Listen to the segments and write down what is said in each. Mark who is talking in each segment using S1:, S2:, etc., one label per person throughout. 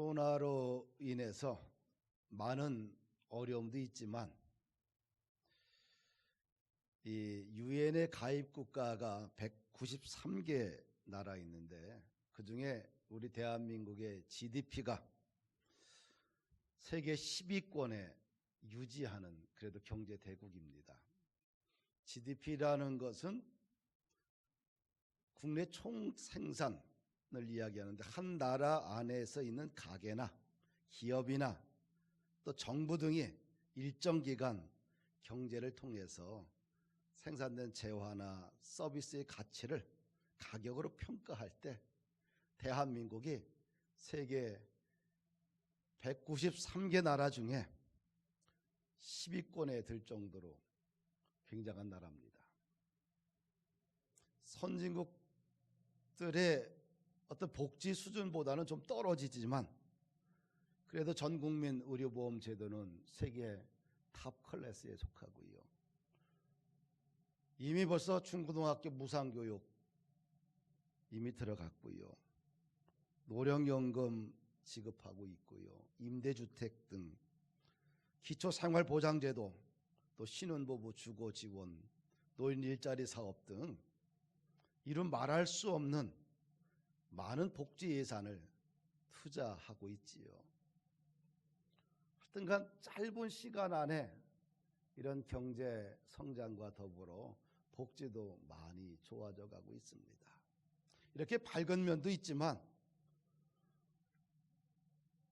S1: 코로나로 인해서 많은 어려움도 있지만 이 유엔의 가입 국가가 193개 나라 있는데 그중에 우리 대한민국의 GDP가 세계 10위권에 유지하는 그래도 경제 대국입니다. GDP라는 것은 국내 총생산을 이야기하는데 한 나라 안에서 있는 가게나 기업이나 또 정부 등이 일정 기간 경제를 통해서 생산된 재화나 서비스의 가치를 가격으로 평가할 때 대한민국이 세계 193개 나라 중에 10위권에 들 정도로 굉장한 나라입니다. 선진국들의 어떤 복지 수준보다는 좀 떨어지지만 그래도 전 국민 의료보험 제도는 세계 탑 클래스에 속하고요. 이미 벌써 중고등학교 무상교육 이미 들어갔고요. 노령연금 지급하고 있고요. 임대주택 등 기초생활보장제도, 또 신혼부부 주거지원, 노인 일자리 사업 등 이런 말할 수 없는 많은 복지 예산을 투자하고 있지요. 하여튼간 짧은 시간 안에 이런 경제 성장과 더불어 복지도 많이 좋아져 가고 있습니다. 이렇게 밝은 면도 있지만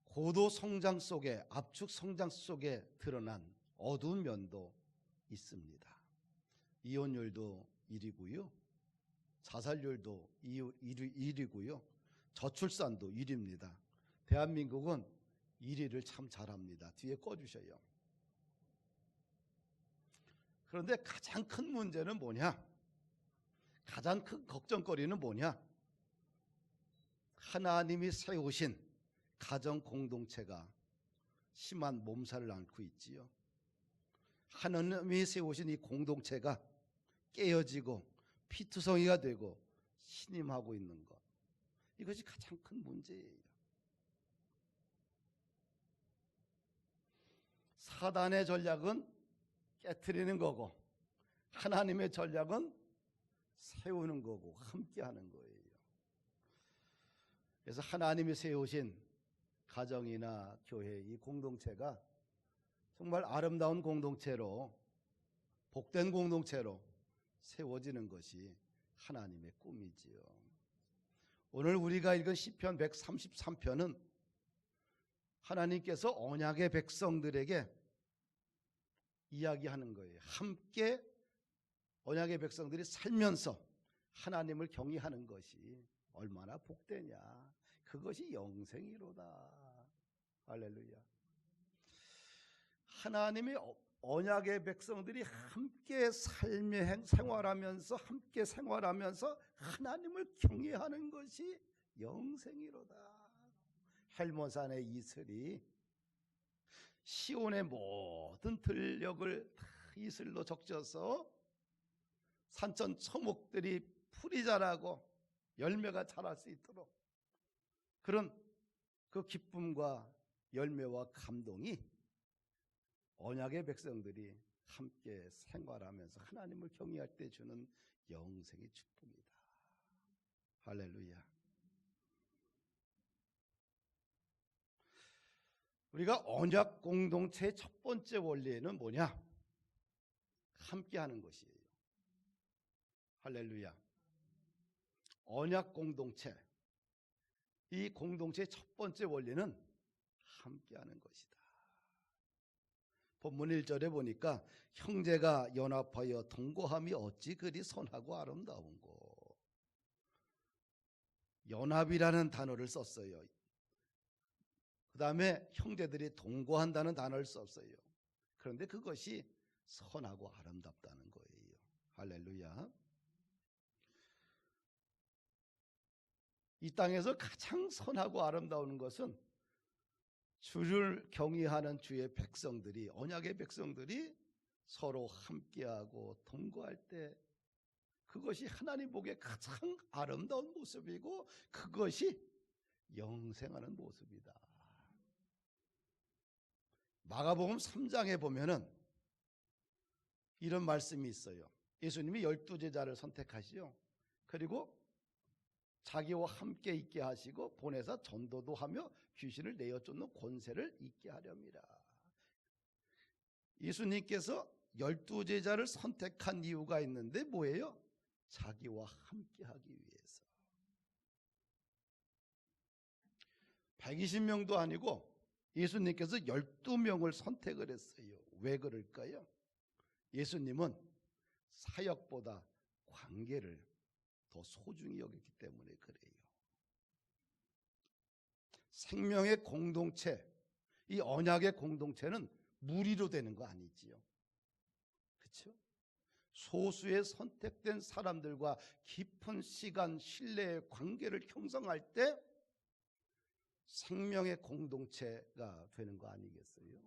S1: 고도 성장 속에, 압축 성장 속에 드러난 어두운 면도 있습니다. 이혼율도 1위고요. 자살률도 1위고요. 저출산도 1위입니다. 대한민국은 1위를 참 잘합니다. 뒤에 꺼주셔요. 그런데 가장 큰 문제는 뭐냐? 가장 큰 걱정거리는 뭐냐? 하나님이 세우신 가정 공동체가 심한 몸살을 앓고 있지요. 하나님이 세우신 이 공동체가 깨어지고 피투성이가 되고 신임하고 있는 것, 이것이 가장 큰 문제예요. 사단의 전략은 깨트리는 거고 하나님의 전략은 세우는 거고 함께하는 거예요. 그래서 하나님이 세우신 가정이나 교회, 이 공동체가 정말 아름다운 공동체로, 복된 공동체로 세워지는 것이 하나님의 꿈이지요. 오늘 우리가 읽은 시편 133편은 하나님께서 언약의 백성들에게 이야기하는 거예요. 함께 언약의 백성들이 살면서 하나님을 경외하는 것이 얼마나 복되냐, 그것이 영생이로다. 할렐루야. 하나님의 언약의 백성들이 함께 삶의 생활하면서 함께 생활하면서 하나님을 경외하는 것이 영생이로다. 헬몬산의 이슬이 시온의 모든 들녘을 이슬로 적셔서 산천 초목들이 풀이 자라고 열매가 자랄 수 있도록 그런 그 기쁨과 열매와 감동이 언약의 백성들이 함께 생활하면서 하나님을 경외할 때 주는 영생의 축복이다. 할렐루야. 우리가 언약 공동체의 첫 번째 원리는 뭐냐? 함께하는 것이에요. 할렐루야. 언약 공동체, 이 공동체의 첫 번째 원리는 함께하는 것이다. 본문 1절에 보니까 형제가 연합하여 동거함이 어찌 그리 선하고 아름다운고. 연합이라는 단어를 썼어요. 그 다음에 형제들이 동거한다는 단어를 썼어요. 그런데 그것이 선하고 아름답다는 거예요. 할렐루야. 이 땅에서 가장 선하고 아름다운 것은 주를 경외하는 주의 백성들이, 언약의 백성들이 서로 함께하고 동거할 때 그것이 하나님 보기에 가장 아름다운 모습이고 그것이 영생하는 모습이다. 마가복음 3장에 보면은 이런 말씀이 있어요. 예수님이 12제자를 선택하시죠. 그리고 자기와 함께 있게 하시고 보내사 전도도 하며 귀신을 내어 쫓는 권세를 있게 하렵니다. 예수님께서 12제자를 선택한 이유가 있는데 뭐예요? 자기와 함께 하기 위해서. 120명도 아니고 예수님께서 12명을 선택을 했어요. 왜 그럴까요? 예수님은 사역보다 관계를 더 소중히 여기기 때문에 그래요. 생명의 공동체, 이 언약의 공동체는 무리로 되는 거 아니지요. 그렇죠? 소수의 선택된 사람들과 깊은 시간, 신뢰의 관계를 형성할 때 생명의 공동체가 되는 거 아니겠어요?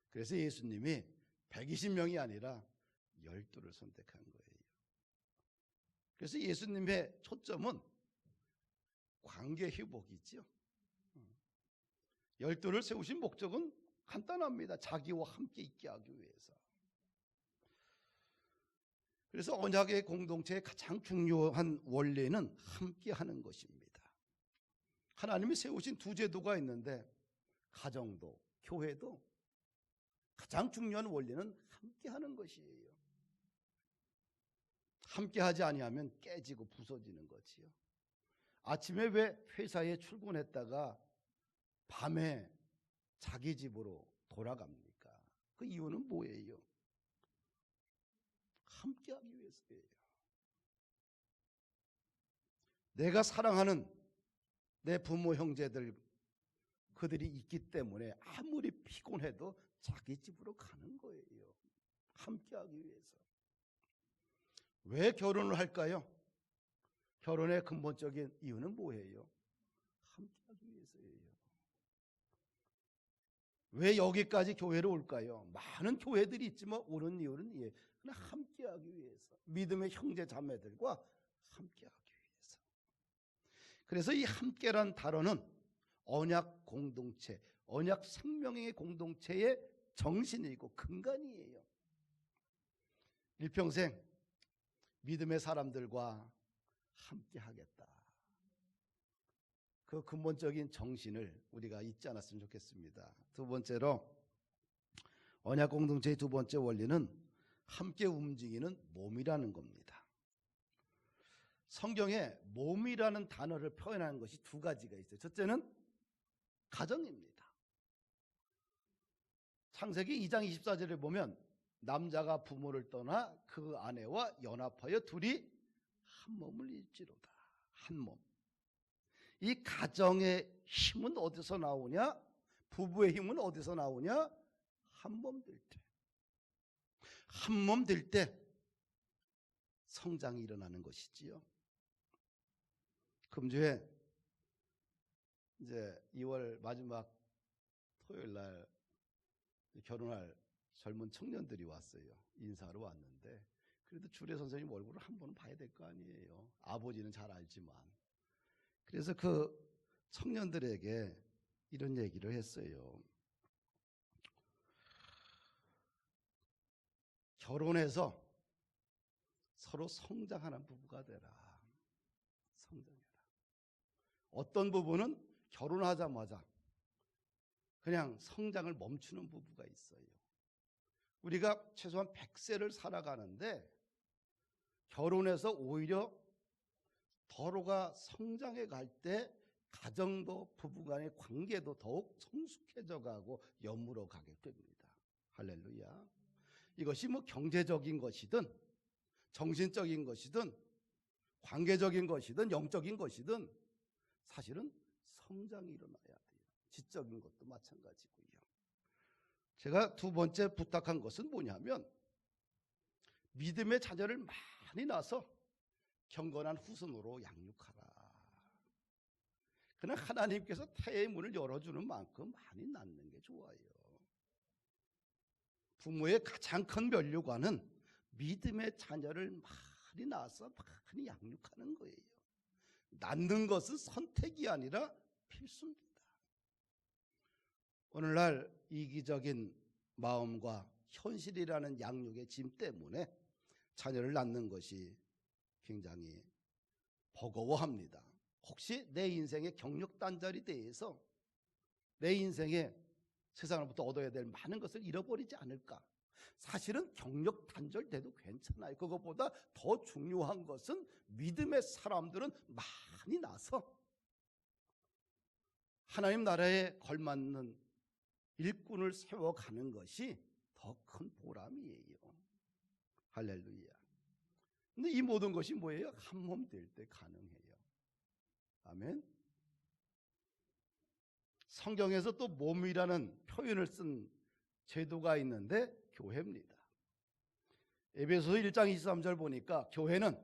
S1: 그래서 예수님이 120명이 아니라 12를 선택한 거예요. 그래서 예수님의 초점은 관계 회복이죠. 12를 세우신 목적은 간단합니다. 자기와 함께 있게 하기 위해서. 그래서 언약의 공동체의 가장 중요한 원리는 함께 하는 것입니다. 하나님이 세우신 두 제도가 있는데 가정도 교회도 가장 중요한 원리는 함께 하는 것이에요. 함께 하지 아니하면 깨지고 부서지는 거지요. 아침에 왜 회사에 출근했다가 밤에 자기 집으로 돌아갑니까? 그 이유는 뭐예요? 함께하기 위해서예요. 내가 사랑하는 내 부모 형제들 그들이 있기 때문에 아무리 피곤해도 자기 집으로 가는 거예요. 함께하기 위해서. 왜 결혼을 할까요? 결혼의 근본적인 이유는 뭐예요? 함께하기 위해서예요. 왜 여기까지 교회로 올까요? 많은 교회들이 있지만 오는 이유는 그냥 함께하기 위해서. 믿음의 형제 자매들과 함께하기 위해서. 그래서 이 함께란 단어는 언약 공동체, 언약 생명의 공동체의 정신이고 근간이에요. 일평생 믿음의 사람들과 함께하겠다. 그 근본적인 정신을 우리가 잊지 않았으면 좋겠습니다. 두 번째로 언약 공동체의 두 번째 원리는 함께 움직이는 몸이라는 겁니다. 성경에 몸이라는 단어를 표현하는 것이 두 가지가 있어요. 첫째는 가정입니다. 창세기 2장 24절에 보면 남자가 부모를 떠나 그 아내와 연합하여 둘이 한 몸을 일지로다. 한 몸. 이 가정의 힘은 어디서 나오냐? 부부의 힘은 어디서 나오냐? 한 몸 될 때. 한 몸 될 때 성장이 일어나는 것이지요. 금주에 이제 2월 마지막 토요일 날 결혼할 젊은 청년들이 왔어요. 인사하러 왔는데 그래도 주례 선생님 얼굴을 한 번은 봐야 될 거 아니에요. 아버지는 잘 알지만. 그래서 그 청년들에게 이런 얘기를 했어요. 결혼해서 서로 성장하는 부부가 되라. 성장해라. 어떤 부부는 결혼하자마자 그냥 성장을 멈추는 부부가 있어요. 우리가 최소한 100세를 살아가는데 결혼해서 오히려 서로가 성장해 갈 때 가정도 부부간의 관계도 더욱 성숙해져 가고 여물어 가게 됩니다. 할렐루야. 이것이 뭐 경제적인 것이든 정신적인 것이든 관계적인 것이든 영적인 것이든 사실은 성장이 일어나야 돼요. 지적인 것도 마찬가지고요. 제가 두 번째 부탁한 것은 뭐냐면 믿음의 자녀를 많이 낳아서 경건한 후손으로 양육하라. 그러나 하나님께서 태의 문을 열어주는 만큼 많이 낳는 게 좋아요. 부모의 가장 큰 면류관은 믿음의 자녀를 많이 낳아서 많이 양육하는 거예요. 낳는 것은 선택이 아니라 필수입니다. 오늘날 이기적인 마음과 현실이라는 양육의 짐 때문에 자녀를 낳는 것이 굉장히 버거워합니다. 혹시 내 인생의 경력 단절이 대해서 내 인생에 세상으로부터 얻어야 될 많은 것을 잃어버리지 않을까? 사실은 경력 단절돼도 괜찮아요. 그것보다 더 중요한 것은 믿음의 사람들은 많이 나서 하나님 나라에 걸맞는 일꾼을 세워가는 것이 더 큰 보람이에요. 할렐루야. 근데 이 모든 것이 뭐예요? 한 몸 될 때 가능해요. 아멘. 성경에서 또 몸이라는 표현을 쓴 제도가 있는데 교회입니다. 에베소서 1장 23절 보니까 교회는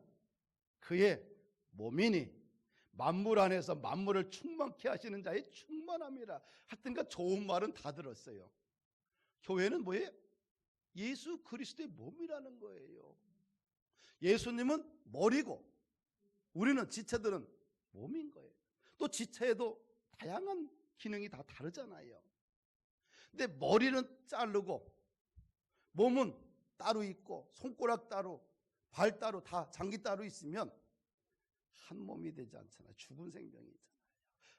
S1: 그의 몸이니 만물 안에서 만물을 충만케 하시는 자의 충만함이라. 하여튼가 좋은 말은 다 들었어요. 교회는 뭐예요? 예수 그리스도의 몸이라는 거예요. 예수님은 머리고 우리는 지체들은 몸인 거예요. 또 지체에도 다양한 기능이 다 다르잖아요. 근데 머리는 자르고 몸은 따로 있고 손가락 따로 발 따로 다 장기 따로 있으면 한 몸이 되지 않잖아요. 죽은 생명이잖아요.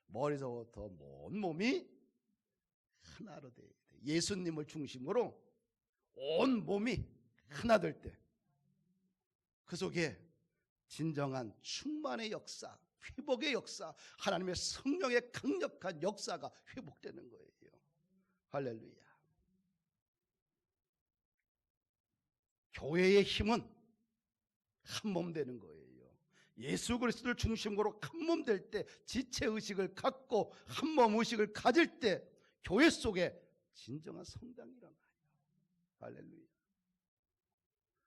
S1: 머리서부터 온 몸이 하나로 돼야 돼요. 예수님을 중심으로 온 몸이 하나 될 때 그 속에 진정한 충만의 역사, 회복의 역사, 하나님의 성령의 강력한 역사가 회복되는 거예요. 할렐루야. 교회의 힘은 한 몸 되는 거예요. 예수 그리스도를 중심으로 한 몸 될 때, 지체의식을 갖고 한 몸 의식을 가질 때 교회 속에 진정한 성장이 일어나요. 할렐루야.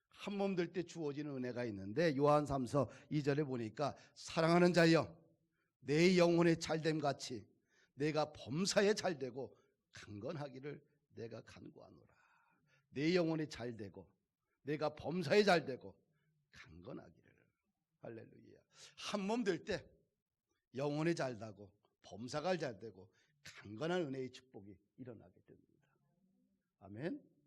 S1: 한 몸 될 때 주어지는 은혜가 있는데 요한 3서 2절에 보니까 사랑하는 자여 내 영혼의 잘됨 같이 내가 범사에 잘되고 강건하기를 내가 간구하노라. 내 영혼이 잘되고 내가 범사에 잘되고 강건하기를. 할렐루야. 한 몸 될 때 영혼이 잘되고 범사가 잘되고 강건한 은혜의 축복이 일어나게 됩니다. 아멘.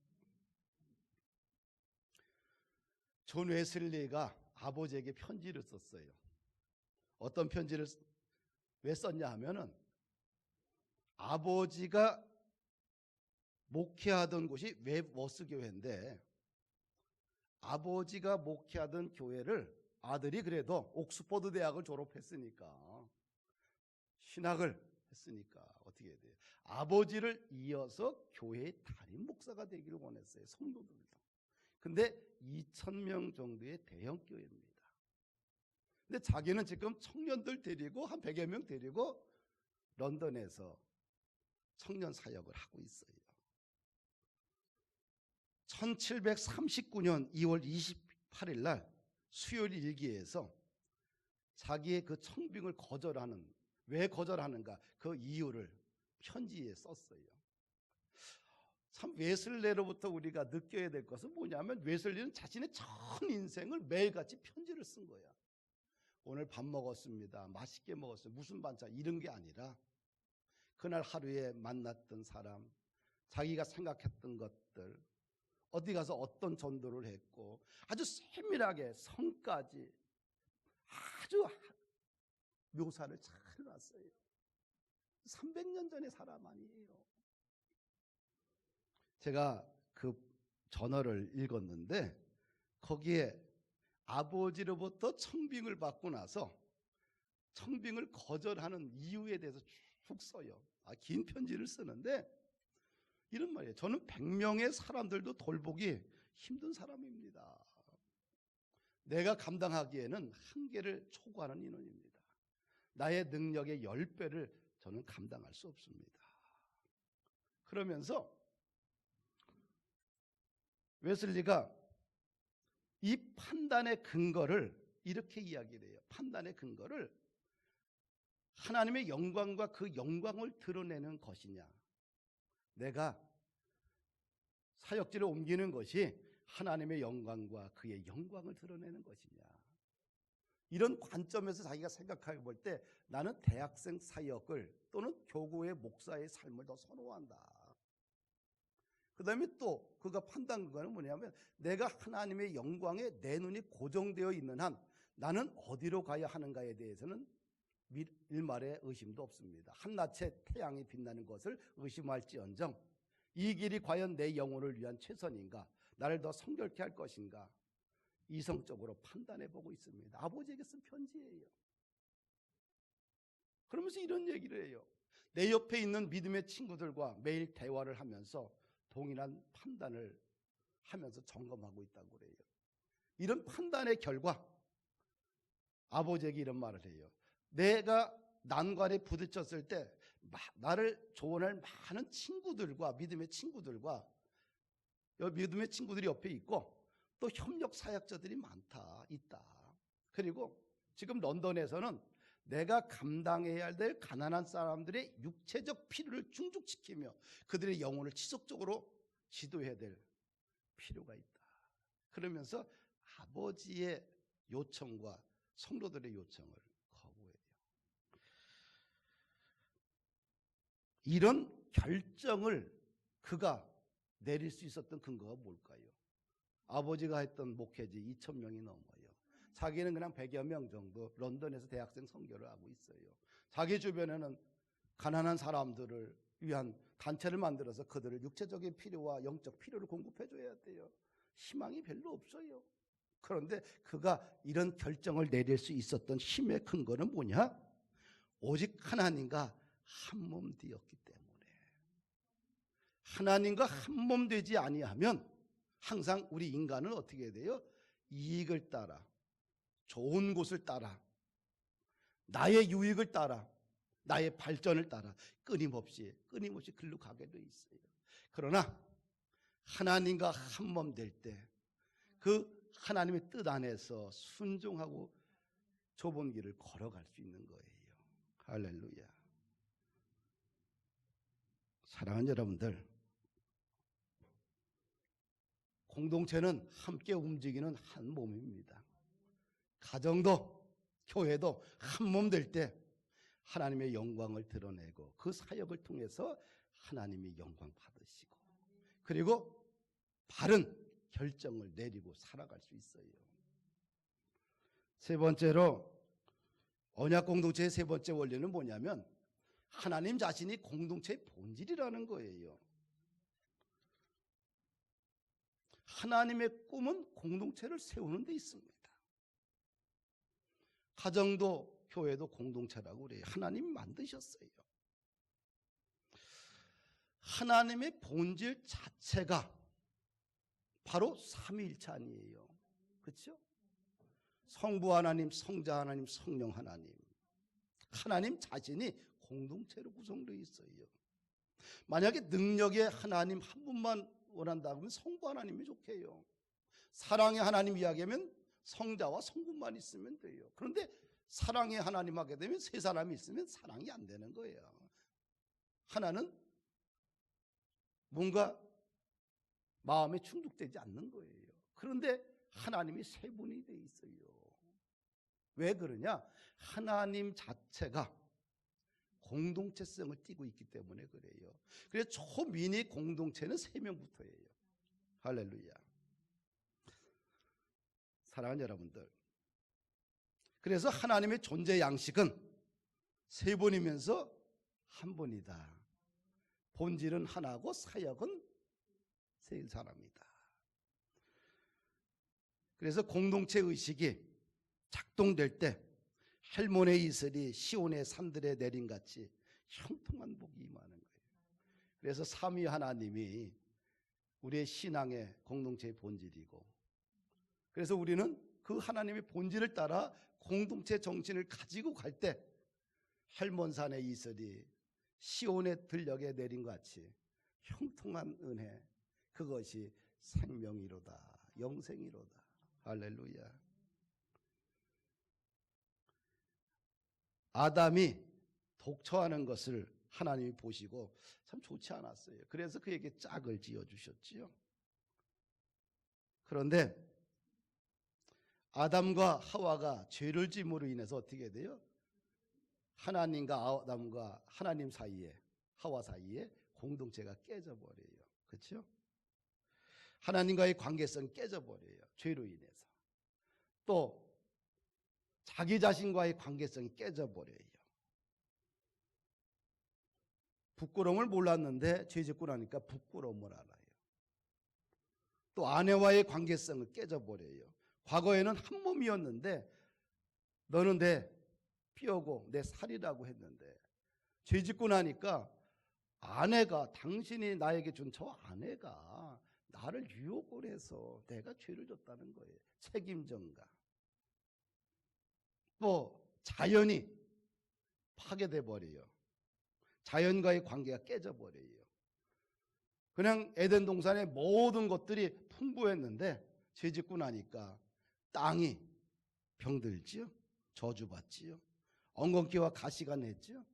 S1: 존 웨슬리가 아버지에게 편지를 썼어요. 어떤 편지를 왜 썼냐 하면은 아버지가 목회하던 곳이 웹워스 교회인데 아버지가 목회하던 교회를 아들이 그래도 옥스퍼드 대학을 졸업했으니까 신학을 했으니까 어떻게 해야 돼요? 아버지를 이어서 교회의 담임 목사가 되기를 원했어요. 성도들도. 근데 2,000명 정도의 대형 교회입니다. 근데 자기는 지금 청년들 데리고 한 100여 명 데리고 런던에서 청년 사역을 하고 있어요. 1739년 2월 28일 날 수요일 일기에서 자기의 그 청빙을 거절하는, 왜 거절하는가 그 이유를 편지에 썼어요. 참 웨슬리로부터 우리가 느껴야 될 것은 뭐냐면 웨슬리는 자신의 전 인생을 매일같이 편지를 쓴 거야. 오늘 밥 먹었습니다. 맛있게 먹었어요. 무슨 반찬 이런 게 아니라 그날 하루에 만났던 사람, 자기가 생각했던 것들, 어디 가서 어떤 전도를 했고 아주 세밀하게 성까지 아주 묘사를 잘 해놨어요. 300년 전의 사람 아니에요. 제가 그 전어를 읽었는데 거기에 아버지로부터 청빙을 받고 나서 청빙을 거절하는 이유에 대해서 쭉 써요. 긴 편지를 쓰는데 이런 말이에요. 저는 100명의 사람들도 돌보기 힘든 사람입니다. 내가 감당하기에는 한계를 초과하는 인원입니다. 나의 능력의 10배를 저는 감당할 수 없습니다. 그러면서 웨슬리가 이 판단의 근거를 이렇게 이야기를 해요. 판단의 근거를 하나님의 영광과 그 영광을 드러내는 것이냐, 내가 사역지를 옮기는 것이 하나님의 영광과 그의 영광을 드러내는 것이냐. 이런 관점에서 자기가 생각해 볼 때 나는 대학생 사역을 또는 교구의 목사의 삶을 더 선호한다. 그 다음에 또 그가 판단한 거는 뭐냐면 내가 하나님의 영광에 내 눈이 고정되어 있는 한 나는 어디로 가야 하는가에 대해서는 일말의 의심도 없습니다. 한낮에 태양이 빛나는 것을 의심할지언정 이 길이 과연 내 영혼을 위한 최선인가, 나를 더 성결케 할 것인가, 이성적으로 판단해 보고 있습니다. 아버지에게 쓴 편지예요. 그러면서 이런 얘기를 해요. 내 옆에 있는 믿음의 친구들과 매일 대화를 하면서 동일한 판단을 하면서 점검하고 있다고 그래요. 이런 판단의 결과 아버지에게 이런 말을 해요. 내가 난관에 부딪혔을 때 나를 조언할 많은 친구들과 믿음의 친구들과 믿음의 친구들이 옆에 있고 또 협력 사역자들이 있다. 그리고 지금 런던에서는 내가 감당해야 될 가난한 사람들의 육체적 필요를 충족시키며 그들의 영혼을 지속적으로 지도해야 될 필요가 있다. 그러면서 아버지의 요청과 성도들의 요청을 거부해요. 이런 결정을 그가 내릴 수 있었던 근거가 뭘까요? 아버지가 했던 목회지 2,000명이 넘어요. 자기는 그냥 100여 명 정도 런던에서 대학생 선교를 하고 있어요. 자기 주변에는 가난한 사람들을 위한 단체를 만들어서 그들을 육체적인 필요와 영적 필요를 공급해 줘야 돼요. 희망이 별로 없어요. 그런데 그가 이런 결정을 내릴 수 있었던 힘의 근거는 뭐냐? 오직 하나님과 한 몸 되었기 때문에. 하나님과 한 몸 되지 아니하면 항상 우리 인간은 어떻게 돼요? 이익을 따라, 좋은 곳을 따라, 나의 유익을 따라, 나의 발전을 따라 끊임없이 글로 가게 돼 있어요. 그러나 하나님과 한 몸 될 때 그 하나님의 뜻 안에서 순종하고 좁은 길을 걸어갈 수 있는 거예요. 할렐루야. 사랑하는 여러분들, 공동체는 함께 움직이는 한 몸입니다. 가정도 교회도 한 몸 될 때 하나님의 영광을 드러내고 그 사역을 통해서 하나님의 영광 받으시고 그리고 바른 결정을 내리고 살아갈 수 있어요. 세 번째로 언약 공동체의 세 번째 원리는 뭐냐면 하나님 자신이 공동체의 본질이라는 거예요. 하나님의 꿈은 공동체를 세우는 데 있습니다. 가정도 교회도 공동체라고 그래요. 하나님이 만드셨어요. 하나님의 본질 자체가 바로 삼위일체아니에요. 그렇죠? 성부 하나님, 성자 하나님, 성령 하나님. 하나님 자신이 공동체로 구성되어 있어요. 만약에 능력의 하나님 한 분만 원한다고 하면 성부 하나님이 좋게요. 사랑의 하나님 이야기하면 성자와 성부만 있으면 돼요. 그런데 사랑의 하나님 하게 되면 세 사람이 있으면 사랑이 안 되는 거예요. 하나는 뭔가 마음에 충족되지 않는 거예요. 그런데 하나님이 세 분이 돼 있어요. 왜 그러냐? 하나님 자체가 공동체성을 띠고 있기 때문에 그래요. 그래서 초미니 공동체는 3명부터예요. 할렐루야. 사랑하는 여러분들, 그래서 하나님의 존재 양식은 세 분이면서 한 분이다. 본질은 하나고 사역은 세 사람이다. 그래서 공동체 의식이 작동될 때 헬몬의 이슬이 시온의 산들에 내림같이 형통한 복이 임하는 거예요. 그래서 삼위 하나님이 우리의 신앙의 공동체의 본질이고, 그래서 우리는 그 하나님의 본질을 따라 공동체 정신을 가지고 갈 때 헬몬산의 이슬이 시온의 들녘에 내림같이 형통한 은혜, 그것이 생명이로다, 영생이로다. 할렐루야. 아담이 독처하는 것을 하나님이 보시고 참 좋지 않았어요. 그래서 그에게 짝을 지어주셨지요. 그런데 아담과 하와가 죄를 지음으로 인해서 어떻게 돼요? 하나님과 아담과 하나님 사이에, 하와 사이에 공동체가 깨져버려요. 그렇죠? 하나님과의 관계성이 깨져버려요. 죄로 인해서. 또 자기 자신과의 관계성이 깨져버려요. 부끄러움을 몰랐는데 죄 짓고 나니까 부끄러움을 알아요. 또 아내와의 관계성을 깨져버려요. 과거에는 한 몸이었는데 너는 내 뼈고 내 살이라고 했는데 죄 짓고 나니까 아내가, 당신이 나에게 준 저 아내가 나를 유혹을 해서 내가 죄를 졌다는 거예요. 책임전가. 또 자연이 파괴돼 버려요. 자연과의 관계가 깨져버려요. 그냥 에덴 동산의 모든 것들이 풍부했는데 죄 짓고 나니까 땅이 병들지요. 저주받지요. 엉겅퀴와 가시가 냈지요.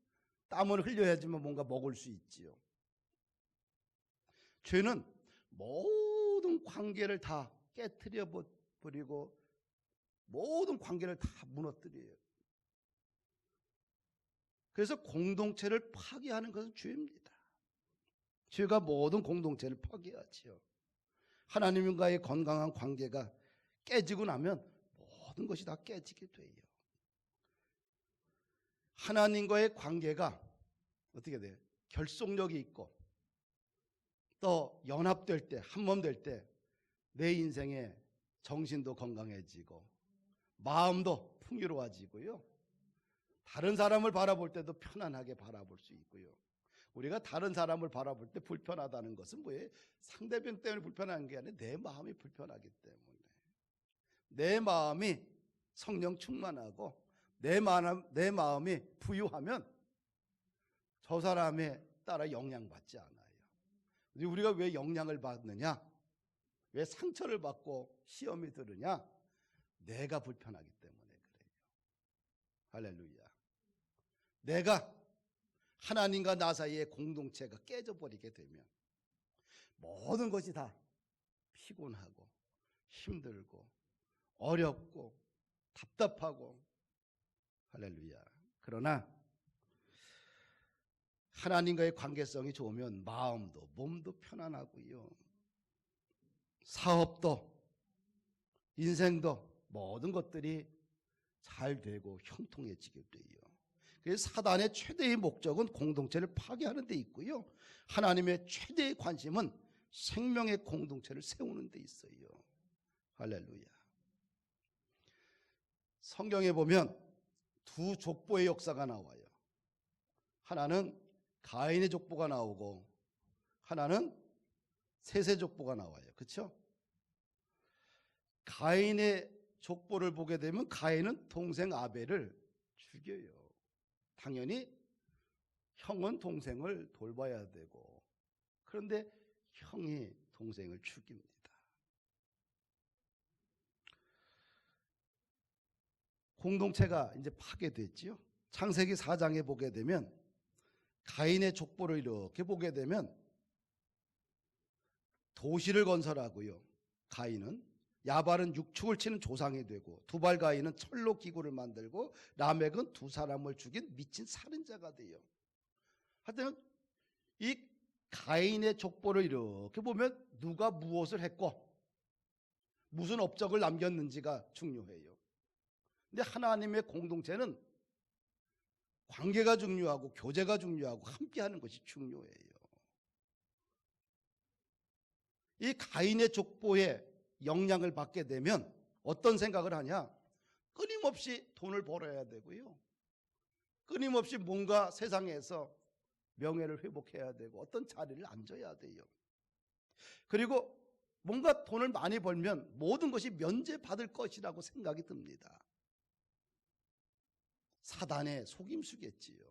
S1: 땀을 흘려야지만 뭔가 먹을 수 있지요. 죄는 모든 관계를 다 깨트려 버리고 모든 관계를 다 무너뜨려요. 그래서 공동체를 파괴하는 것은 죄입니다. 죄가 모든 공동체를 파괴하지요. 하나님과의 건강한 관계가 깨지고 나면 모든 것이 다 깨지게 돼요. 하나님과의 관계가 어떻게 돼요? 결속력이 있고 또 연합될 때, 한몸 될 때 내 인생에 정신도 건강해지고 마음도 풍요로워지고요. 다른 사람을 바라볼 때도 편안하게 바라볼 수 있고요. 우리가 다른 사람을 바라볼 때 불편하다는 것은 뭐예요? 상대방 때문에 불편한 게 아니라 내 마음이 불편하기 때문에. 내 마음이 성령 충만하고 내 마음이 부유하면 저 사람에 따라 영향받지 않아요. 우리가 왜 영향을 받느냐? 왜 상처를 받고 시험이 들으냐? 내가 불편하기 때문에 그래요. 할렐루야. 내가 하나님과 나 사이의 공동체가 깨져버리게 되면 모든 것이 다 피곤하고 힘들고 어렵고 답답하고, 할렐루야. 그러나 하나님과의 관계성이 좋으면 마음도 몸도 편안하고요. 사업도 인생도 모든 것들이 잘 되고 형통해지게 돼요. 그래서 사단의 최대의 목적은 공동체를 파괴하는 데 있고요. 하나님의 최대의 관심은 생명의 공동체를 세우는 데 있어요. 할렐루야. 성경에 보면 두 족보의 역사가 나와요. 하나는 가인의 족보가 나오고 하나는 셋의 족보가 나와요. 그렇죠? 가인의 족보를 보게 되면 가인은 동생 아벨을 죽여요. 당연히 형은 동생을 돌봐야 되고, 그런데 형이 동생을 죽입니다. 공동체가 이제 파괴됐지요. 창세기 4장에 보게 되면 가인의 족보를 이렇게 보게 되면 도시를 건설하고요. 가인은 야발은 육축을 치는 조상이 되고, 두발 가인은 철로 기구를 만들고, 라멕은 두 사람을 죽인 미친 살인자가 돼요. 하여튼 이 가인의 족보를 이렇게 보면 누가 무엇을 했고 무슨 업적을 남겼는지가 중요해요. 근데 하나님의 공동체는 관계가 중요하고 교제가 중요하고 함께하는 것이 중요해요. 이 가인의 족보에 영향을 받게 되면 어떤 생각을 하냐? 끊임없이 돈을 벌어야 되고요. 끊임없이 뭔가 세상에서 명예를 회복해야 되고 어떤 자리를 앉아야 돼요. 그리고 뭔가 돈을 많이 벌면 모든 것이 면제받을 것이라고 생각이 듭니다. 사단의 속임수겠지요.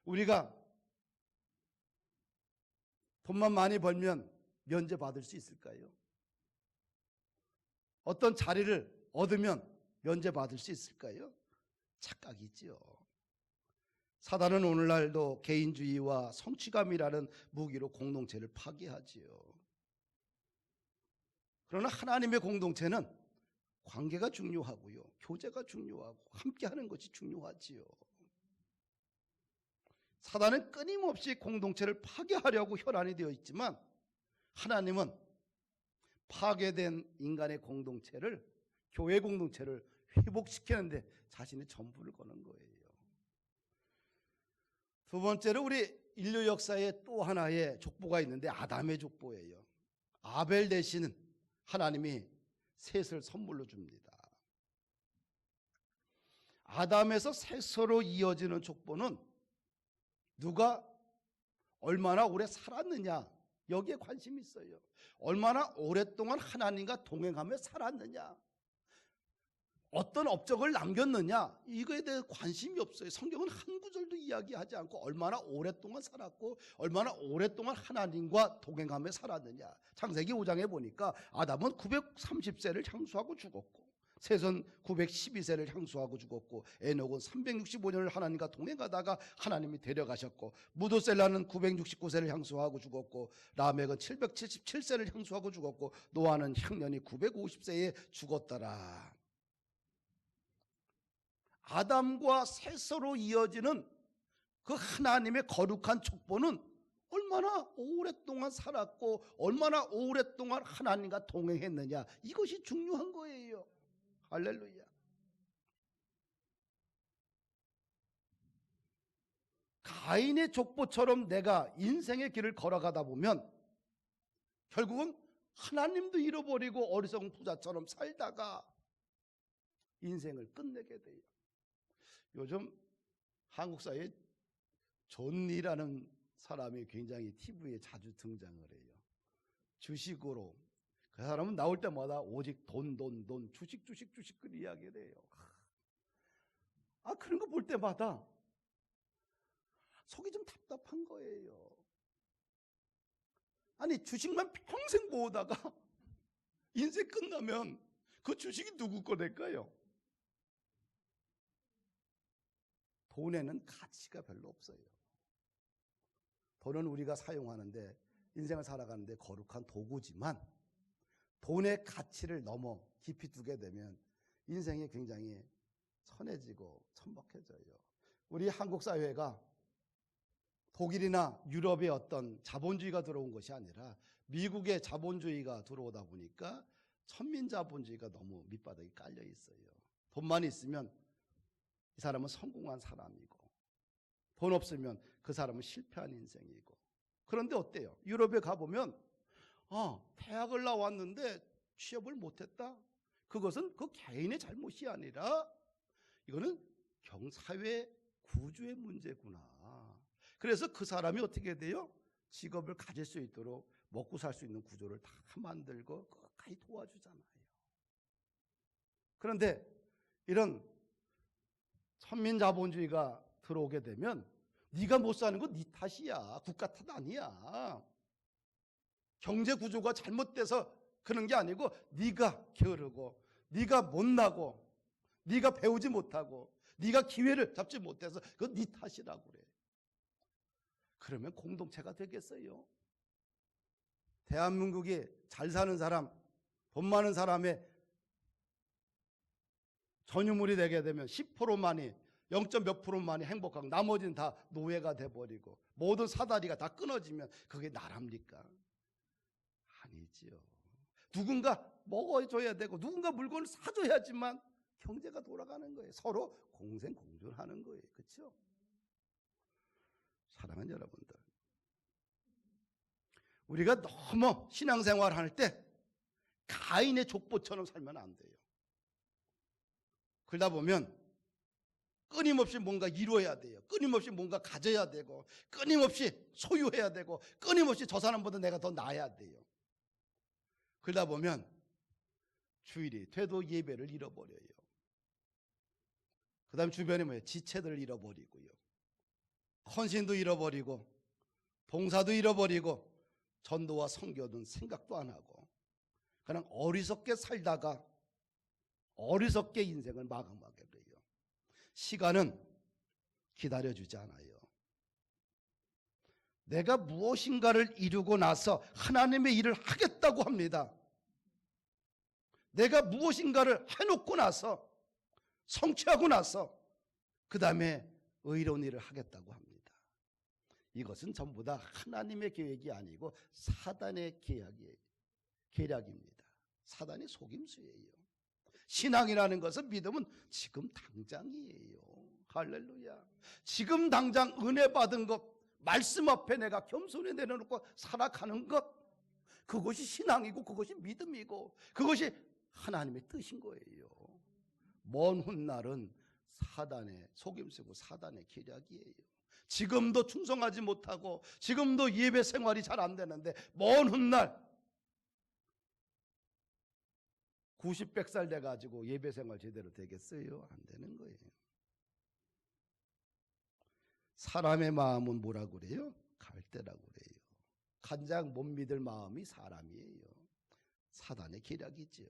S1: 우리가 돈만 많이 벌면 면제받을 수 있을까요? 어떤 자리를 얻으면 면제받을 수 있을까요? 착각이지요. 사단은 오늘날도 개인주의와 성취감이라는 무기로 공동체를 파괴하지요. 그러나 하나님의 공동체는 관계가 중요하고요. 교제가 중요하고 함께하는 것이 중요하지요. 사단은 끊임없이 공동체를 파괴하려고 혈안이 되어 있지만 하나님은 파괴된 인간의 공동체를, 교회 공동체를 회복시키는데 자신의 전부를 거는 거예요. 두 번째로 우리 인류 역사에 또 하나의 족보가 있는데 아담의 족보예요. 아벨 대신 하나님이 셋을 선물로 줍니다. 아담에서 셋으로 이어지는 족보는 누가 얼마나 오래 살았느냐, 여기에 관심이 있어요. 얼마나 오랫동안 하나님과 동행하며 살았느냐, 어떤 업적을 남겼느냐, 이거에 대해 관심이 없어요. 성경은 한 구절도 이야기하지 않고 얼마나 오랫동안 살았고 얼마나 오랫동안 하나님과 동행하며 살았느냐. 창세기 5장에 보니까 아담은 930세를 향수하고 죽었고 셋은 912세를 향수하고 죽었고 에녹은 365년을 하나님과 동행하다가 하나님이 데려가셨고 무도셀라는 969세를 향수하고 죽었고 라멕은 777세를 향수하고 죽었고 노아는 향년이 950세에 죽었더라. 아담과 셋으로 이어지는 그 하나님의 거룩한 족보는 얼마나 오랫동안 살았고 얼마나 오랫동안 하나님과 동행했느냐, 이것이 중요한 거예요. 할렐루야. 가인의 족보처럼 내가 인생의 길을 걸어가다 보면 결국은 하나님도 잃어버리고 어리석은 부자처럼 살다가 인생을 끝내게 돼요. 요즘 한국 사회에 존니라는 사람이 굉장히 TV에 자주 등장을 해요. 주식으로. 그 사람은 나올 때마다 오직 돈 주식 그 이야기를 해요. 그런 거 볼 때마다 속이 좀 답답한 거예요. 아니, 주식만 평생 모으다가 인생 끝나면 그 주식이 누구 거 될까요? 돈에는 가치가 별로 없어요. 돈은 우리가 사용하는데, 인생을 살아가는데 거룩한 도구지만 돈의 가치를 넘어 깊이 두게 되면 인생이 굉장히 천해지고 천박해져요. 우리 한국 사회가 독일이나 유럽의 어떤 자본주의가 들어온 것이 아니라 미국의 자본주의가 들어오다 보니까 천민자본주의가 너무 밑바닥에 깔려 있어요. 돈만 있으면 이 사람은 성공한 사람이고 돈 없으면 그 사람은 실패한 인생이고. 그런데 어때요? 유럽에 가보면 대학을 나왔는데 취업을 못했다? 그것은 그 개인의 잘못이 아니라 이거는 사회 구조의 문제구나. 그래서 그 사람이 어떻게 돼요? 직업을 가질 수 있도록 먹고 살 수 있는 구조를 다 만들고 끝까지 도와주잖아요. 그런데 이런 천민자본주의가 들어오게 되면 네가 못 사는 건 네 탓이야. 국가 탓 아니야. 경제 구조가 잘못돼서 그런 게 아니고 네가 게으르고 네가 못나고 네가 배우지 못하고 네가 기회를 잡지 못해서 그건 네 탓이라고 그래. 그러면 공동체가 되겠어요? 대한민국이 잘 사는 사람, 돈 많은 사람의 전유물이 되게 되면 10%만이 0.몇 %만이 행복하고 나머지는 다 노예가 돼버리고 모든 사다리가 다 끊어지면 그게 나랍니까? 아니지요. 누군가 먹어줘야 되고 누군가 물건을 사줘야지만 경제가 돌아가는 거예요. 서로 공생공존하는 거예요. 그렇죠? 사랑하는 여러분들, 우리가 너무 신앙생활 할 때 가인의 족보처럼 살면 안 돼요. 그러다 보면 끊임없이 뭔가 이루어야 돼요. 끊임없이 뭔가 가져야 되고 끊임없이 소유해야 되고 끊임없이 저 사람보다 내가 더 나아야 돼요. 그러다 보면 주일이 돼도 예배를 잃어버려요. 그 다음 주변에 뭐예요? 지체들을 잃어버리고요. 헌신도 잃어버리고 봉사도 잃어버리고 전도와 선교는 생각도 안 하고 그냥 어리석게 살다가 어리석게 인생을 마감하게 돼요. 시간은 기다려주지 않아요. 내가 무엇인가를 이루고 나서 하나님의 일을 하겠다고 합니다. 내가 무엇인가를 해놓고 나서, 성취하고 나서 그 다음에 의로운 일을 하겠다고 합니다. 이것은 전부 다 하나님의 계획이 아니고 사단의 계략입니다. 사단의 속임수예요. 신앙이라는 것은, 믿음은 지금 당장이에요. 할렐루야. 지금 당장 은혜 받은 것, 말씀 앞에 내가 겸손히 내려놓고 살아가는 것, 그것이 신앙이고 그것이 믿음이고 그것이 하나님의 뜻인 거예요. 먼 훗날은 사단의 속임수고 사단의 계략이에요. 지금도 충성하지 못하고 지금도 예배 생활이 잘 안 되는데 먼 훗날 90, 100살 돼가지고 예배 생활 제대로 되겠어요? 안 되는 거예요. 사람의 마음은 뭐라고 그래요? 갈대라고 그래요. 가장 못 믿을 마음이 사람이에요. 사단의 계략이죠.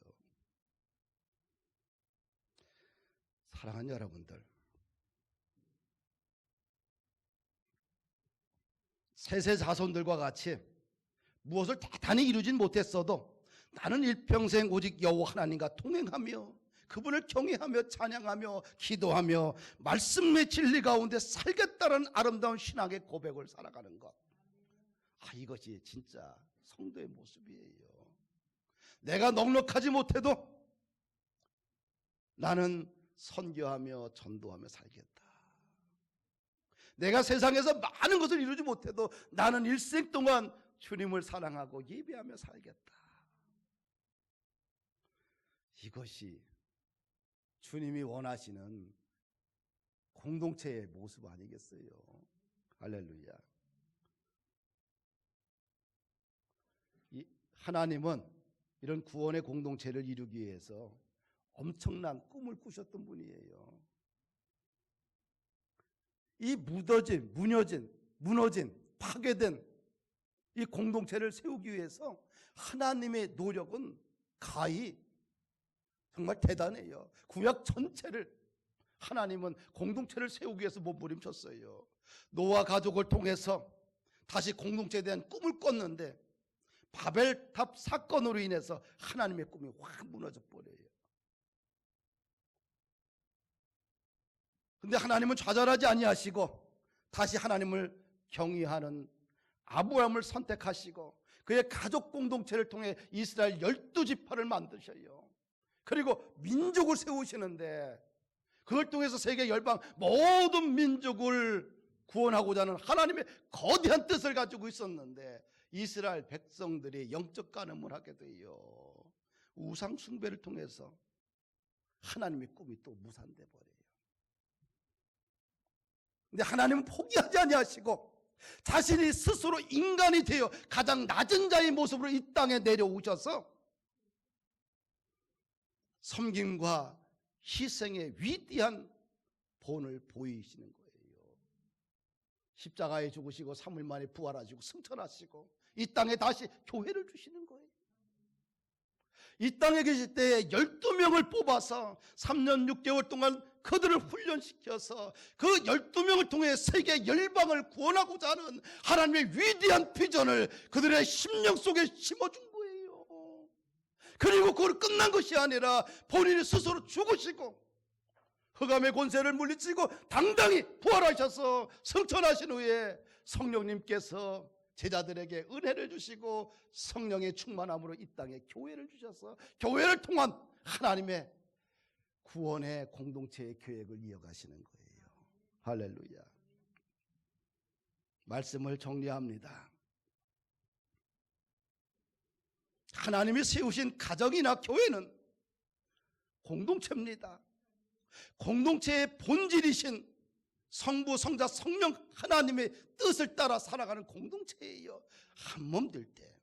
S1: 사랑하는 여러분들, 셋의 자손들과 같이 무엇을 대단히 이루진 못했어도 나는 일평생 오직 여호와 하나님과 동행하며 그분을 경외하며 찬양하며 기도하며 말씀의 진리 가운데 살겠다는 아름다운 신앙의 고백을 살아가는 것, 이것이 진짜 성도의 모습이에요. 내가 넉넉하지 못해도 나는 선교하며 전도하며 살겠다. 내가 세상에서 많은 것을 이루지 못해도 나는 일생 동안 주님을 사랑하고 예배하며 살겠다. 이것이 주님이 원하시는 공동체의 모습 아니겠어요? 할렐루야. 하나님은 이런 구원의 공동체를 이루기 위해서 엄청난 꿈을 꾸셨던 분이에요. 이 무너진, 파괴된 이 공동체를 세우기 위해서 하나님의 노력은 가히 정말 대단해요. 구약 전체를 하나님은 공동체를 세우기 위해서 몸부림쳤어요. 노아 가족을 통해서 다시 공동체에 대한 꿈을 꿨는데 바벨탑 사건으로 인해서 하나님의 꿈이 확 무너져 버려요. 근데 하나님은 좌절하지 아니하시고 다시 하나님을 경외하는 아브라함을 선택하시고 그의 가족 공동체를 통해 이스라엘 12지파를 만드셔요. 그리고 민족을 세우시는데 그걸 통해서 세계 열방 모든 민족을 구원하고자 하는 하나님의 거대한 뜻을 가지고 있었는데 이스라엘 백성들이 영적 간음을 하게 돼요. 우상 숭배를 통해서 하나님의 꿈이 또 무산돼 버려요. 근데 하나님은 포기하지 아니하시고 자신이 스스로 인간이 되어 가장 낮은 자의 모습으로 이 땅에 내려오셔서 섬김과 희생의 위대한 본을 보이시는 거예요. 십자가에 죽으시고 3일 만에 부활하시고 승천하시고 이 땅에 다시 교회를 주시는 거예요. 이 땅에 계실 때에 12명을 뽑아서 3년 6개월 동안 그들을 훈련시켜서 그 12명을 통해 세계 열방을 구원하고자 하는 하나님의 위대한 비전을 그들의 심령 속에 심어준 거예요. 그리고 그걸 끝난 것이 아니라 본인이 스스로 죽으시고 흑암의 권세를 물리치고 당당히 부활하셔서 승천하신 후에 성령님께서 제자들에게 은혜를 주시고 성령의 충만함으로 이 땅에 교회를 주셔서 교회를 통한 하나님의 구원의 공동체의 계획을 이어가시는 거예요. 할렐루야. 말씀을 정리합니다. 하나님이 세우신 가정이나 교회는 공동체입니다. 공동체의 본질이신 성부, 성자, 성령 하나님의 뜻을 따라 살아가는 공동체예요. 한 몸 될 때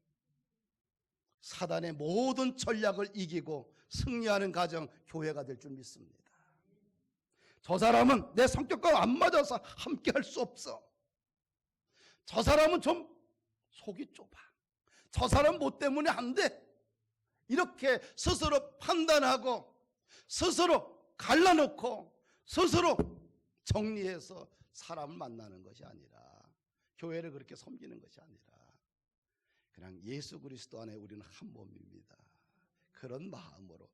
S1: 사단의 모든 전략을 이기고 승리하는 가정, 교회가 될 줄 믿습니다. 저 사람은 내 성격과 안 맞아서 함께 할 수 없어. 저 사람은 좀 속이 좁아. 저 사람 뭐 때문에 안 돼. 이렇게 스스로 판단하고 스스로 갈라놓고 스스로 정리해서 사람을 만나는 것이 아니라, 교회를 그렇게 섬기는 것이 아니라 그냥 예수 그리스도 안에 우리는 한 몸입니다. 그런 마음으로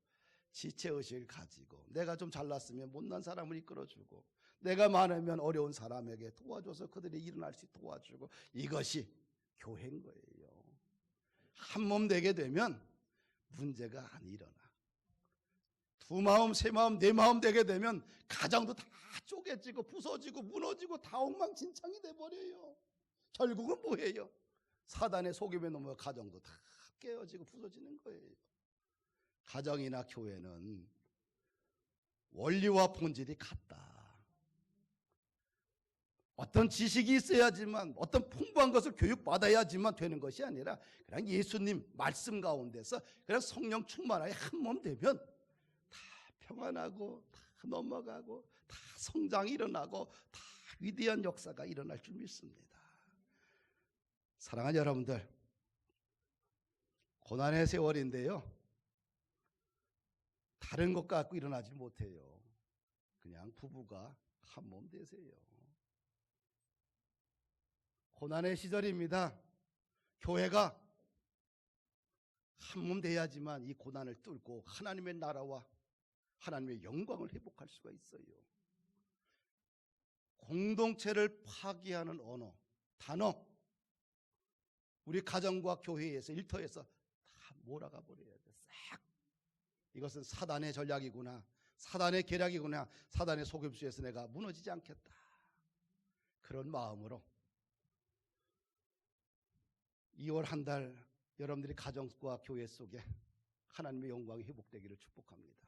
S1: 지체의식을 가지고 내가 좀 잘났으면 못난 사람을 이끌어주고 내가 많으면 어려운 사람에게 도와줘서 그들이 일어날 수 있도록 도와주고 이것이 교회인 거예요. 한 몸 되게 되면 문제가 안 일어나. 두 마음, 세 마음, 네 마음 되게 되면 가정도 다 쪼개지고 부서지고 무너지고 다 엉망진창이 돼버려요. 결국은 뭐예요? 사단의 속임에 넘어 가정도 다 깨어지고 부서지는 거예요. 가정이나 교회는 원리와 본질이 같다. 어떤 지식이 있어야지만 어떤 풍부한 것을 교육받아야지만 되는 것이 아니라 그냥 예수님 말씀 가운데서 그냥 성령 충만하게 한 몸 되면 다 평안하고 다 넘어가고 다 성장이 일어나고 다 위대한 역사가 일어날 줄 믿습니다. 사랑하는 여러분들, 고난의 세월인데요. 다른 것 갖고 일어나지 못해요. 그냥 부부가 한 몸 되세요. 고난의 시절입니다. 교회가 한 몸 돼야지만 이 고난을 뚫고 하나님의 나라와 하나님의 영광을 회복할 수가 있어요. 공동체를 파괴하는 언어, 단어, 우리 가정과 교회에서 일터에서 다 몰아가 버려야 돼. 싹. 이것은 사단의 전략이구나, 사단의 계략이구나, 사단의 속임수에서 내가 무너지지 않겠다. 그런 마음으로 2월 한 달 여러분들이 가정과 교회 속에 하나님의 영광이 회복되기를 축복합니다.